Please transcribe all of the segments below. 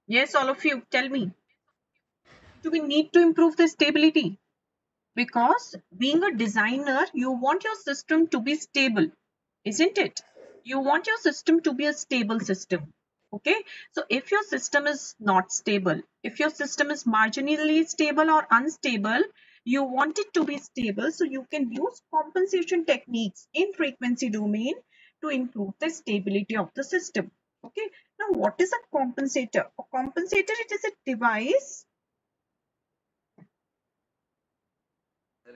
Yes, all of you, tell me. Do we need to improve the stability? Because being a designer, you want your system to be stable, isn't it? You want your system to be a stable system. Okay. So if your system is not stable, if your system is marginally stable or unstable, you want it to be stable. So you can use compensation techniques in frequency domain to improve the stability of the system. Okay. Now, what is a compensator? A compensator, it is a device.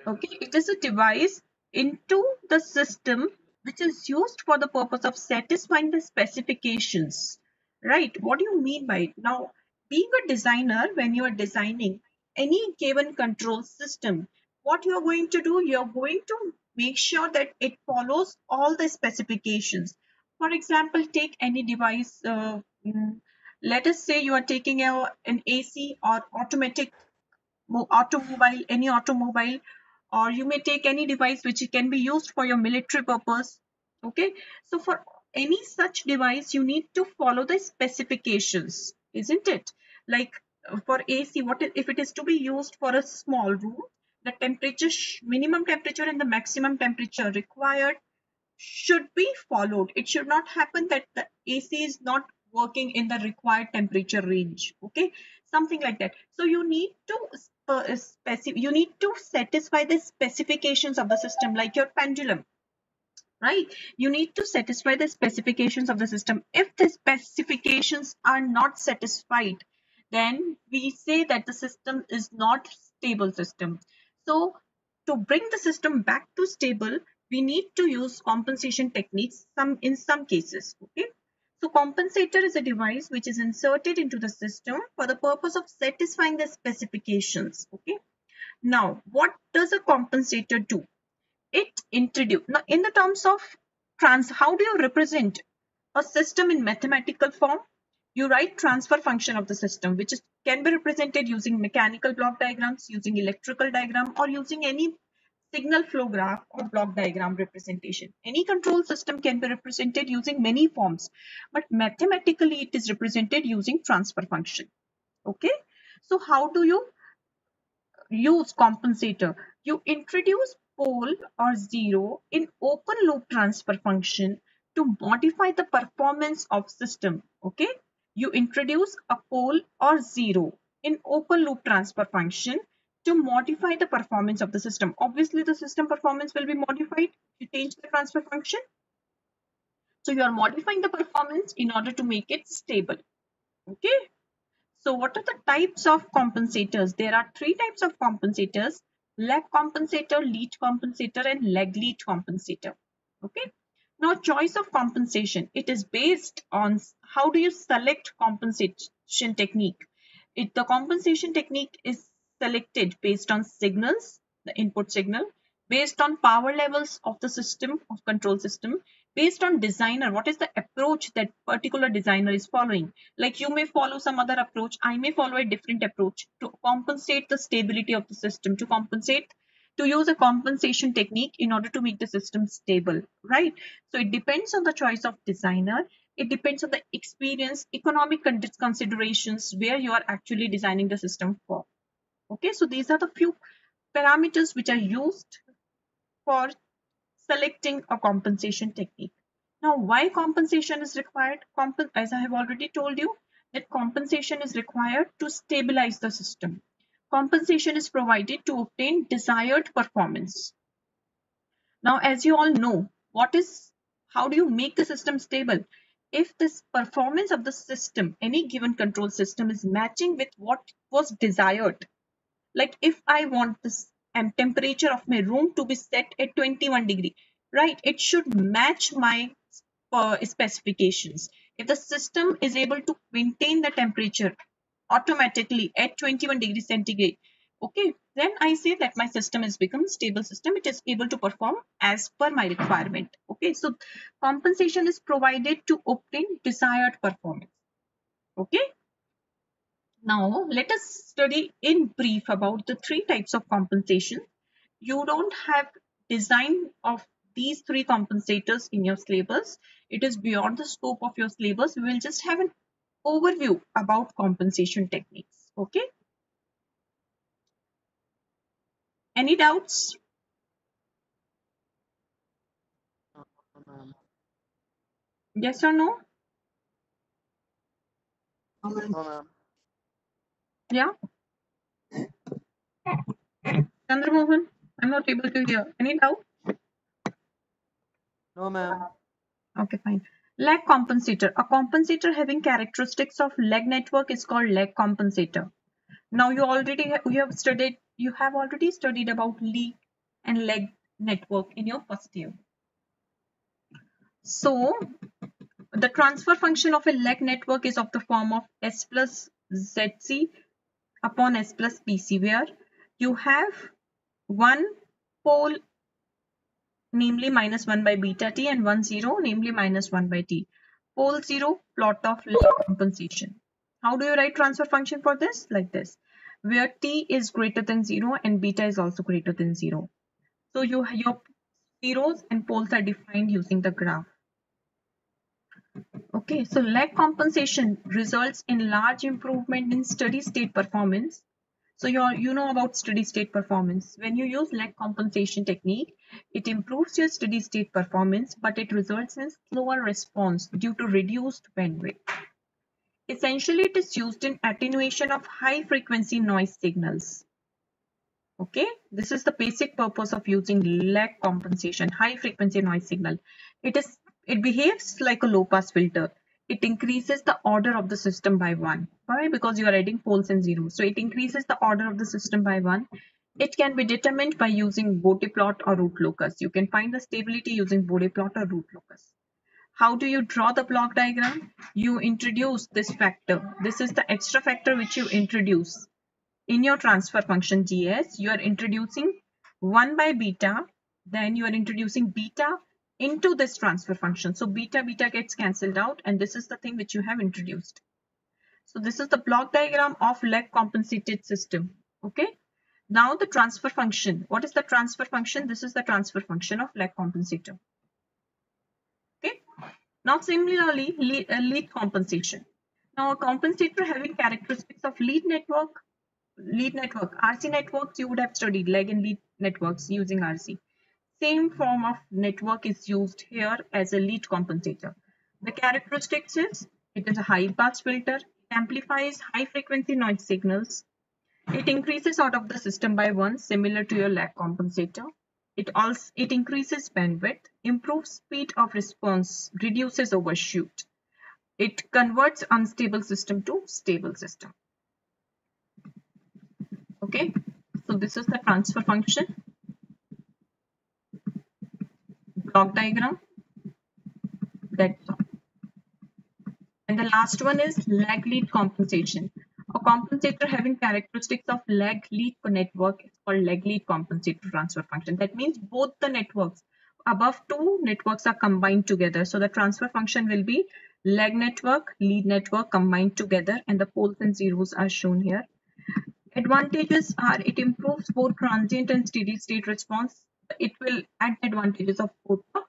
Okay, it is a device into the system which is used for the purpose of satisfying the specifications. Right? What do you mean by it? Now, being a designer, when you are designing any given control system, what you are going to do, you are going to make sure that it follows all the specifications. For example, take any device. Let us say you are taking an AC or automatic automobile, any automobile, or you may take any device which can be used for your military purpose. Okay, so for any such device, you need to follow the specifications, isn't it? Like for AC, if it is to be used for a small room, the temperature, minimum temperature and the maximum temperature required should be followed. It should not happen that the AC is not working in the required temperature range. Okay, something like that. So you need to you need to satisfy the specifications of the system, like your pendulum, right? You need to satisfy the specifications of the system. If the specifications are not satisfied, then we say that the system is not stable system. So to bring the system back to stable, we need to use compensation techniques in some cases. Okay, so compensator is a device which is inserted into the system for the purpose of satisfying the specifications. Okay, now what does a compensator do? It introduced, now in the terms of how do you represent a system in mathematical form? You write transfer function of the system, which can be represented using mechanical block diagrams, using electrical diagram, or using any signal flow graph or block diagram representation. Any control system can be represented using many forms, but mathematically it is represented using transfer function. Okay, so how do you use compensator? You introduce pole or zero in open loop transfer function to modify the performance of system. Okay, you introduce a pole or zero in open loop transfer function to modify the performance of the system. Obviously the system performance will be modified. You change the transfer function, so you are modifying the performance in order to make it stable. Okay, so what are the types of compensators? There are three types of compensators: lag compensator, lead compensator, and lag lead compensator. Okay. Now, choice of compensation. It is based on how do you select compensation technique. The compensation technique is selected based on signals, the input signal, based on power levels of the system, of control system, based on designer, what is the approach that particular designer is following. Like you may follow some other approach, I may follow a different approach to compensate the stability of the system, to use a compensation technique in order to make the system stable, right? So it depends on the choice of designer. It depends on the experience, economic considerations, where you are actually designing the system for. Okay, so these are the few parameters which are used for selecting a compensation technique. Now, why compensation is required? As I have already told you, that compensation is required to stabilize the system. Compensation is provided to obtain desired performance. Now, as you all know, how do you make the system stable? If this performance of the system, any given control system, is matching with what was desired, like if I want this temperature of my room to be set at 21 degree, right? It should match my specifications. If the system is able to maintain the temperature automatically at 21 degrees centigrade, okay, then I say that my system has become stable system. It is able to perform as per my requirement. Okay, so compensation is provided to obtain desired performance. Okay, now let us study in brief about the three types of compensation. You don't have design of these three compensators in your syllabus. It is beyond the scope of your syllabus. We will just have an overview about compensation techniques. Okay. Any doubts? No, ma'am. Yes or no? No, ma'am. Yeah. Chandramohan, I'm not able to hear. Any doubt? No, ma'am. Okay, fine. Lag compensator. A compensator having characteristics of lag network is called lag compensator. Now you have already studied about leak and lag network in your first year. So the transfer function of a lag network is of the form of S plus ZC upon S plus PC, where you have one pole, namely minus 1 by beta t, and 1 0, namely minus 1 by t. Pole 0, plot of lag compensation. How do you write transfer function for this? Like this, where t is greater than 0 and beta is also greater than 0. So your zeros and poles are defined using the graph. Okay, so lag compensation results in large improvement in steady state performance. So you know about steady state performance. When you use lag compensation technique, it improves your steady state performance, but it results in slower response due to reduced bandwidth. Essentially, it is used in attenuation of high frequency noise signals. Okay, this is the basic purpose of using lag compensation, high frequency noise signal. It behaves like a low pass filter. It increases the order of the system by 1. Why? Because you are adding poles and zeros. So it increases the order of the system by 1. It can be determined by using Bode plot or root locus. You can find the stability using Bode plot or root locus. How do you draw the block diagram? You introduce this factor. This is the extra factor which you introduce. In your transfer function GS, you are introducing 1 by beta, then you are introducing beta into this transfer function. So beta gets cancelled out, and this is the thing which you have introduced. So this is the block diagram of lag compensated system. Okay. Now the transfer function. What is the transfer function? This is the transfer function of lag compensator. Okay. Now similarly, lead compensation. Now a compensator having characteristics of lead network, RC networks, you would have studied lag and lead networks using RC. Same form of network is used here as a lead compensator. The characteristics is it is a high pass filter, it amplifies high frequency noise signals, it increases out of the system by 1, similar to your lag compensator. It increases bandwidth, improves speed of response, reduces overshoot. It converts unstable system to stable system. Okay, so this is the transfer function, block diagram. That's all. And the last one is lag lead compensation. A compensator having characteristics of lag lead network is called lag lead compensator transfer function. That means both the networks, above two networks, are combined together. So the transfer function will be lag network, lead network combined together, and the poles and zeros are shown here. Advantages are it improves both transient and steady state response. It will add advantages of both the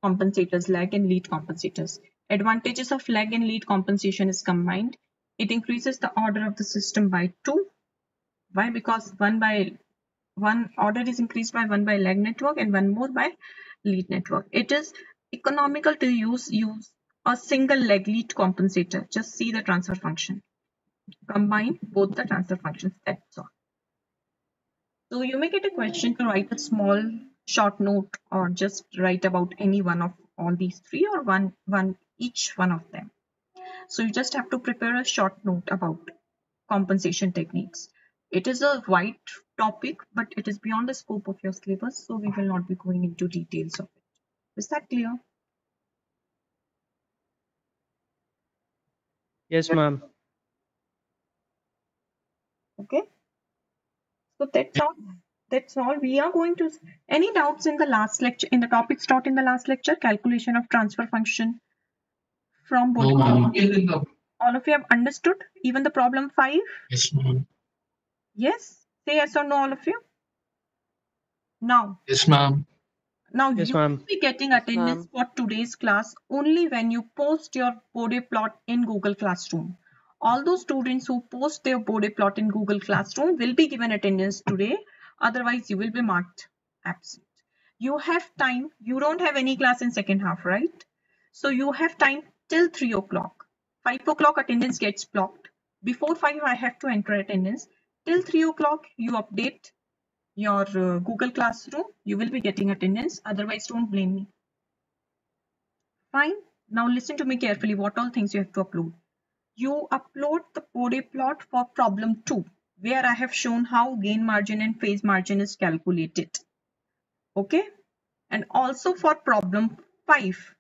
compensators, lag and lead compensators. Advantages of lag and lead compensation is combined. It increases the order of the system by 2. Why? Because one order is increased by 1 by lag network and 1 more by lead network. It is economical to use a single lag lead compensator. Just see the transfer function. Combine both the transfer functions. That's all. So you may get a question to write a small short note or just write about any one of all these three or each one of them. So you just have to prepare a short note about compensation techniques. It is a wide topic, but it is beyond the scope of your syllabus, so we will not be going into details of it. Is that clear? Yes, ma'am. Okay. So that's all we are going to. Any doubts in the last lecture, in the topics taught in the last lecture? Calculation of transfer function from No, Bode. ma'am. All of you have understood even the problem 5? Yes, ma'am. Yes? Say yes or no, all of you. Now, Yes, ma'am. Now Yes, you will ma'am. be getting Yes, attendance ma'am. for today's class only when you post your Bode plot in Google Classroom. All those students who post their Bode plot in Google Classroom will be given attendance today. Otherwise, you will be marked absent. You have time. You don't have any class in second half, right? So you have time till 3 o'clock. 5 o'clock attendance gets blocked. Before 5, I have to enter attendance. Till 3 o'clock, you update your Google Classroom, you will be getting attendance. Otherwise, don't blame me. Fine. Now listen to me carefully. What all things you have to upload? You upload the Bode plot for problem 2, where I have shown how gain margin and phase margin is calculated. Okay. And also for problem 5,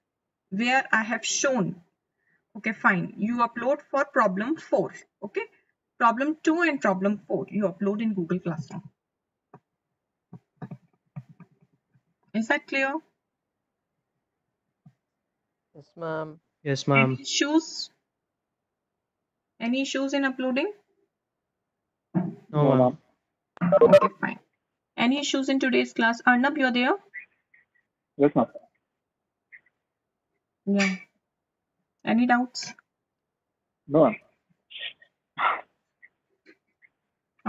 where I have shown. Okay, fine. You upload for problem 4. Okay. Problem 2 and problem 4, you upload in Google Classroom. Is that clear? Yes, ma'am. Yes, Any ma'am. issues? Any issues in uploading? No, ma'am. Okay, fine. Any issues in today's class? Arnab, you're there? Yes, ma'am. Yeah. Any doubts? No, ma'am.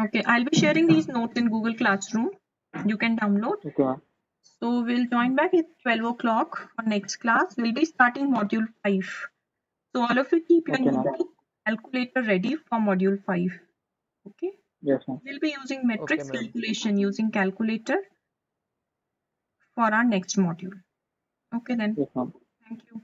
Okay, I'll be sharing these notes in Google Classroom. You can download. Okay, ma'am. So we'll join back at 12 o'clock for next class. We'll be starting module 5. So all of you keep your Okay, ma'am. notebook, calculator ready for module 5. Okay. Yes, ma'am. We'll be using Okay, matrix ma'am. calculation using calculator for our next module. Okay then. Yes, ma'am. Thank you.